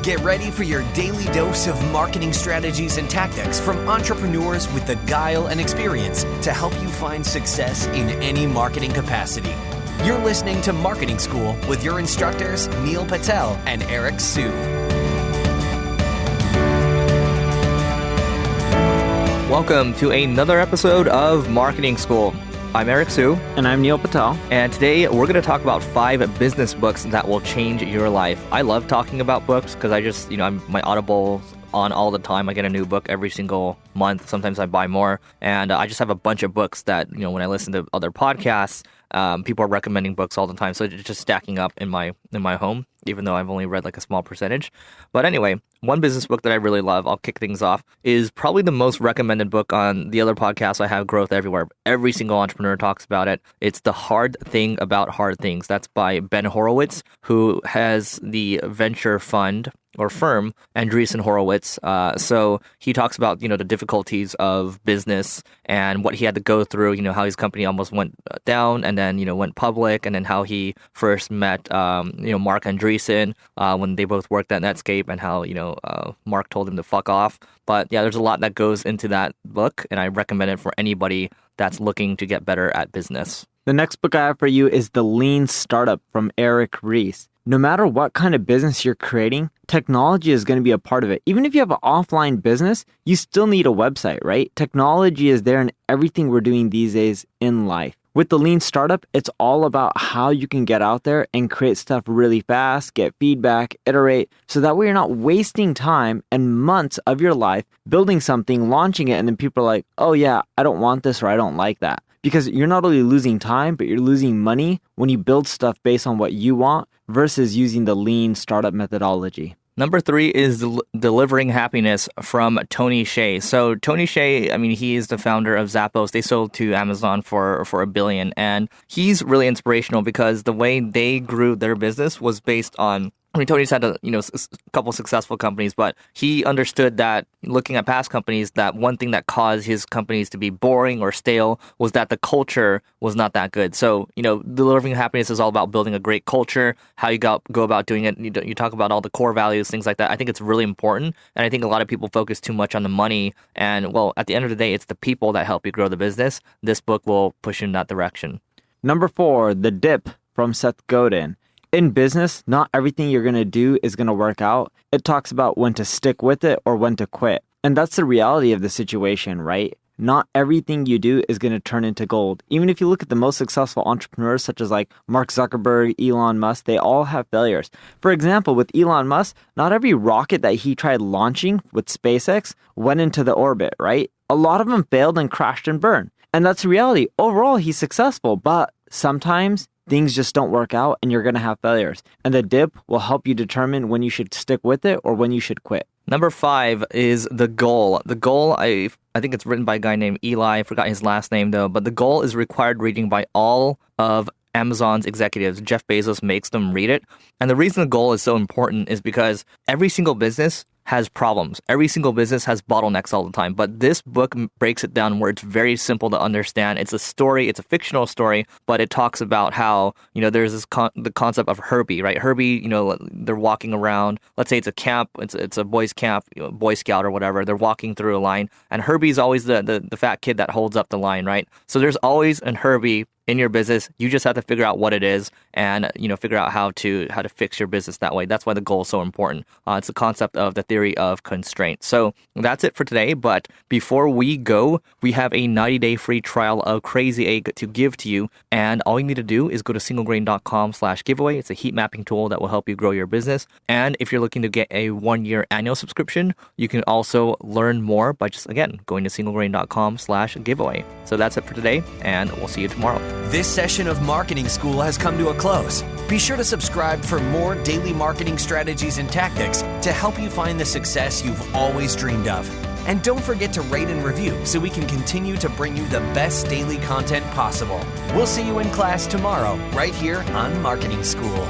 Get ready for your daily dose of marketing strategies and tactics from entrepreneurs with the guile and experience to help you find success in any marketing capacity. You're listening to Marketing School with your instructors, Neil Patel and Eric Siu. Welcome to another episode of Marketing School. I'm Eric Siu. And I'm Neil Patel. And today we're going to talk about 5 business books that will change your life. I love talking about books because my Audible's on all the time. I get a new book every single month. Sometimes I buy more. And I just have a bunch of books that, when I listen to other podcasts, people are recommending books all the time. So it's just stacking up in my home, even though I've only read like a small percentage. But anyway, one business book that I really love, I'll kick things off, is probably the most recommended book on the other podcasts I have, Growth Everywhere. Every single entrepreneur talks about it. It's The Hard Thing About Hard Things. That's by Ben Horowitz, who has the venture fund or firm, Andreessen Horowitz. So he talks about, the difficulties of business and what he had to go through, how his company almost went down and then, went public, and then how he first met, Mark Andreessen when they both worked at Netscape, and how, Mark told him to fuck off. But yeah, there's a lot that goes into that book, and I recommend it for anybody that's looking to get better at business. The next book I have for you is The Lean Startup from Eric Ries. No matter what kind of business you're creating, technology is going to be a part of it. Even if you have an offline business, you still need a website, right? Technology is there in everything we're doing these days in life. With The Lean Startup, it's all about how you can get out there and create stuff really fast, get feedback, iterate, so that way you're not wasting time and months of your life building something, launching it, and then people are like, oh yeah, I don't want this or I don't like that. Because you're not only losing time, but you're losing money when you build stuff based on what you want versus using the lean startup methodology. Number 3 is Delivering Happiness from Tony Hsieh. So Tony Hsieh, he is the founder of Zappos. They sold to Amazon for $1 billion. And he's really inspirational because the way they grew their business was based on, Tony's had a couple successful companies, but he understood that looking at past companies, that one thing that caused his companies to be boring or stale was that the culture was not that good. So, delivering happiness is all about building a great culture, how you go about doing it. You talk about all the core values, things like that. I think it's really important. And I think a lot of people focus too much on the money. And well, at the end of the day, it's the people that help you grow the business. This book will push you in that direction. Number 4, The Dip from Seth Godin. In business, not everything you're going to do is going to work out. It talks about when to stick with it or when to quit. And that's the reality of the situation, right? Not everything you do is going to turn into gold. Even if you look at the most successful entrepreneurs, such as like Mark Zuckerberg, Elon Musk, they all have failures. For example, with Elon Musk, not every rocket that he tried launching with SpaceX went into the orbit, right? A lot of them failed and crashed and burned. And that's the reality. Overall, he's successful, but sometimes things just don't work out and you're going to have failures. And the dip will help you determine when you should stick with it or when you should quit. Number 5 is The Goal. The Goal, I think it's written by a guy named Eli. I forgot his last name though. But The Goal is required reading by all of Amazon's executives. Jeff Bezos makes them read it. And the reason The Goal is so important is because every single business has problems. Every single business has bottlenecks all the time. But this book breaks it down where it's very simple to understand. It's a story. It's a fictional story, but it talks about how, there's this the concept of Herbie, right? Herbie, they're walking around. Let's say it's a camp. It's a boys' camp, Boy Scout or whatever. They're walking through a line, and Herbie's always the fat kid that holds up the line, right? So there's always an Herbie in your business. You just have to figure out what it is and, figure out how to fix your business that way. That's why the goal is so important. It's the concept of the theory of constraint. So that's it for today. But before we go, we have a 90-day free trial of Crazy Egg to give to you. And all you need to do is go to singlegrain.com/giveaway. It's a heat mapping tool that will help you grow your business. And if you're looking to get a 1-year annual subscription, you can also learn more by just, again, going to singlegrain.com/giveaway. So that's it for today, and we'll see you tomorrow. This session of Marketing School has come to a close. Be sure to subscribe for more daily marketing strategies and tactics to help you find the success you've always dreamed of. And don't forget to rate and review so we can continue to bring you the best daily content possible. We'll see you in class tomorrow, right here on Marketing School.